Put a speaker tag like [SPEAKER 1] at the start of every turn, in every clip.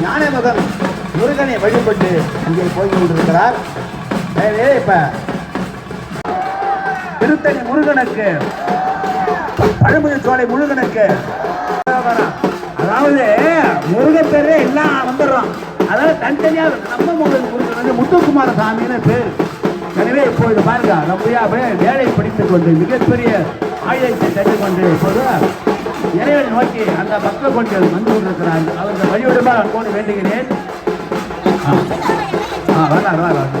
[SPEAKER 1] ஞானமகன் முருகனை வழிபட்டு இங்கே போய் கொண்டிருக்கிறார். இப்ப திருத்தணி முருகனுக்கு, பழமுதி சோலை முருகனுக்கு, அதாவது முருகன் பேரே எல்லாம் வந்துடுறோம். அதாவது தனித்தனியாக நம்ம முருகன் வந்து முத்துக்குமார சாமின்னு பேர். எனவே இப்பொழுது பாருங்க, நம்முடைய வேலை படித்துக் கொண்டு மிகப்பெரிய ஆயுதத்தை தட்டி கொண்டு இப்போது இறைவனை நோக்கி அந்த மக்கள் கொண்டு வந்து கொண்டிருக்கிறார்கள். அவர்கள் வழிவிடுமா கொண்டு வேண்டுகிறேன். வரலாம்.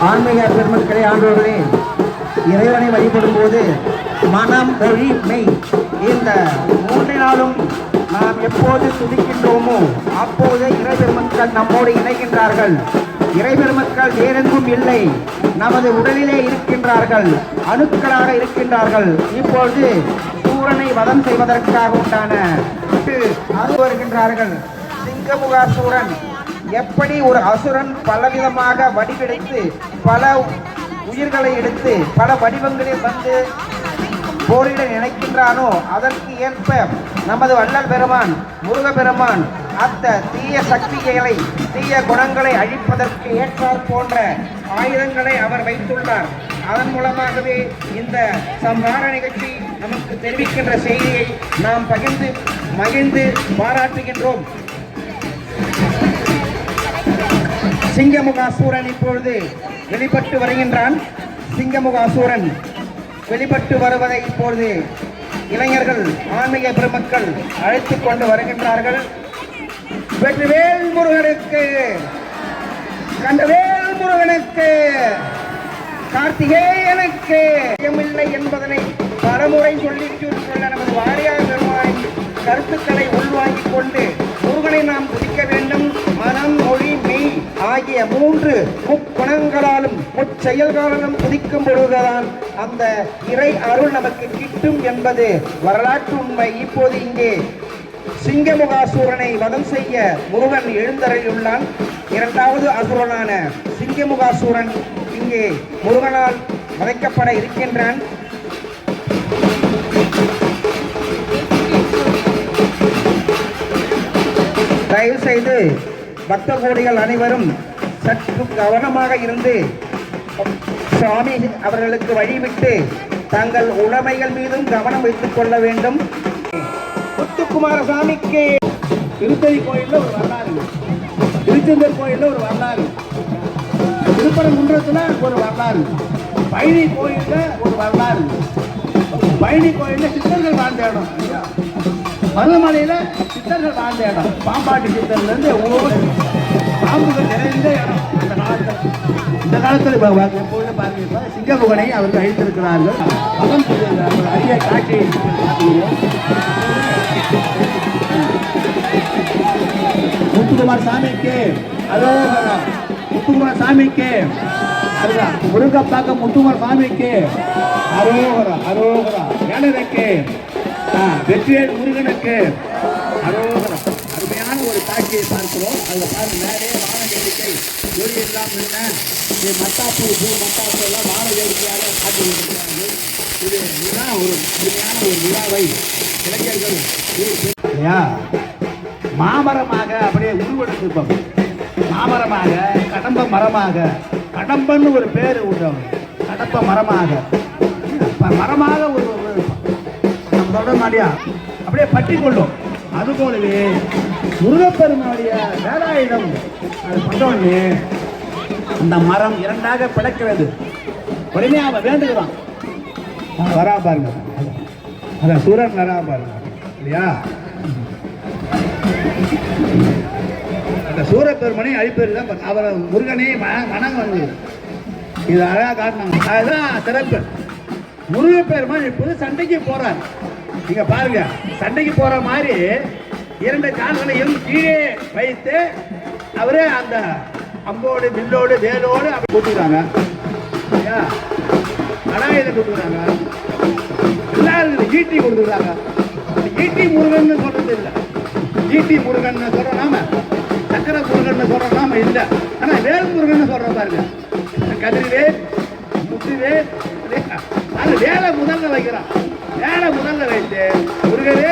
[SPEAKER 1] ஆன்மீக பெருமக்களே, ஆண்டவர்களே, இறைவனை வழிபடும் போது மனம், மொழி, மெய் இந்த மூன்றினாலும் நாம் எப்போது துதிக்கின்றோமோ அப்போது இறைபெருமக்கள் நம்மோடு இணைகின்றார்கள். இறைபெருமக்கள் வேறெங்கும் இல்லை, நமது உடலிலே இருக்கின்றார்கள், அணுக்களாக இருக்கின்றார்கள். இப்பொழுது சூரனை வதம் செய்வதற்காக உண்டான வருகின்றார்கள். சிங்கமுகாசூரன் எப்படி ஒரு அசுரன் பலவிதமாக வடிவெடுத்து பல உயிர்களை எடுத்து பல வடிவங்களில் வந்து போரிட நினைக்கின்றானோ அதற்கு ஏற்ப நமது வள்ளல் பெருமான் முருகப்பெருமான் அந்த தீய சக்திகளை, தீய குணங்களை அழிப்பதற்கு ஏற்றார் போன்ற ஆயுதங்களை அவர் வைத்துள்ளார். அதன் மூலமாகவே இந்த சம்ஹார நிகழ்ச்சி நமக்கு தெரிவிக்கின்ற செய்தியை நாம் மகிழ்ந்து பாராட்டுகின்றோம். சிங்கமுகாசூரன் இப்பொழுது வெளிப்பட்டு வருகின்றான். சிங்கமுகாசூரன் வெளிப்பட்டு வருவதை இப்பொழுது இளைஞர்கள், ஆன்மீக பெருமக்கள் அழைத்துக் கொண்டு வருகின்றார்கள். வெற்றிவேல் முருகனுக்கு, கண்டவேல் முருகனுக்கு, கார்த்திகேயனுக்கு இல்லை என்பதனை பலமுறை சொல்ல நமது வாரியார் பெருமானின் கருத்துக்களை உள்வாங்கிக் கொண்டு முருகனை நாம் துதிக்க வேண்டும். மனம், மொழி, மெய் ஆகிய மூன்று முக்குணங்களாலும் முச்செயல்களாலும் துதிக்கும் பொழுதுதான் அந்த இறை அருள் நமக்கு கிட்டும் என்பது வரலாற்று உண்மை. இப்போது இங்கே சிங்கமுகாசூரனை வதம் செய்ய முருகன் எழுந்தருளியுள்ளான். இரண்டாவது அசுரனான சிங்கமுகாசூரன் இங்கே முருகனால் வதைக்கப்பட இருக்கின்றான். தயவு செய்து பக்த கோடிகள் அனைவரும் சற்று கவனமாக இருந்து சுவாமி அவர்களுக்கு வழிவிட்டு தங்கள் உடைமைகள் மீதும் கவனம் வைத்துக் கொள்ள வேண்டும். முத்துக்குமார சாமிக்கு திருத்தணி கோயிலில் ஒரு வரலாறு, திருச்செந்தூர் கோயிலில் ஒரு வரலாறு, திருப்பரங்குன்றத்தில் ஒரு வரலாறு, பழனி கோயிலில் ஒரு வரலாறு. பழனி கோயிலில் சித்தர்கள் வாழ்ந்த இடம், மருதமலையில் சித்தர்கள் வாழ்ந்த இடம், பாம்பாட்டி சித்தர்லேருந்து ஒவ்வொரு பாம்புகள் நிறைந்த இடம். இந்த காலத்தில் எப்பொழுது பார்க்க சிங்கமுகனை அவர்கள் அழித்திருக்கிறார்கள். மதம் செய்திருக்கிறார்கள். அரிய காட்சியை பார்க்கிறோம். முத்துக்குமார் சாமிக்கு அரோகரா, முத்துக்குமார் சாமிக்கு முருகப்பாக்கம் முத்துக்குமார் சாமிக்கு அரோகரா, அரோகரா. ஏழரைக்கு வெற்றிவேல் முருகனுக்கு அரோகரா. அருமையான ஒரு காட்சியை பார்க்கிறோம். அதில் பாருங்க, மேலே வான வேடிக்கை ஒளி எல்லாம் என்ன மத்தாப்பு மத்தாப்பு எல்லாம் வான வேடிக்கையாக காட்டி கொண்டிருக்கிறார்கள். இதுதான் ஒரு அருமையான ஒரு விழாவை இளைஞர்கள் இல்லையா மாமரமாக அப்படியே உருவெடுத்திருப்போம். மாமரமாக, கடம்ப மரமாக, கடம்பன்னு ஒரு பேர் உண்டு. கடம்ப மரமாக, மரமாக ஒரு நம்ம சொல்ற மாதிரியா அப்படியே பற்றி கொள்ளும். அதுபோலவே முருகப்பெருமானுடைய வேலாயுதம் அது பண்ணோடனே அந்த மரம் இரண்டாக பிளக்கிறது. உடனே அவன் வேண்டுகிறான், வரா பாருங்க, அதான் சூரன் வரா பாருங்க இல்லையா. அந்த சூரப்பெருமனை அழிப்பது அவரை முருகனே மனம் வந்து இது அழகாக காட்டினாங்க. அதுதான் சிறப்பு. முருகப்பெருமான் இப்போது சண்டைக்கு போறார். நீங்க பாருங்க, சண்டைக்கு போற மாதிரி இரண்டு கால்களையும் கீழே வைத்து அவரே அந்த அம்போடு வில்லோடு வேலோடு அப்படி கூட்டுறாங்க. அடாயுதம் கூட்டுறாங்க, எல்லாரும் ஈட்டி கொடுத்துக்கிறாங்க. ஈட்டி முருகன் சொல்றது இல்லை. ஈட்டி முருகன் சொல்றோம் நாம, சக்கர முருகன் சொல்றோம் நாம இல்லை. ஆனா வேல் முருகன் சொல்றோம் பாருங்க. கதிர்வேல், முத்துவேல், அது வேலை முதல்ல வைக்கிறான். வேலை முதல்ல வைத்து முருகரே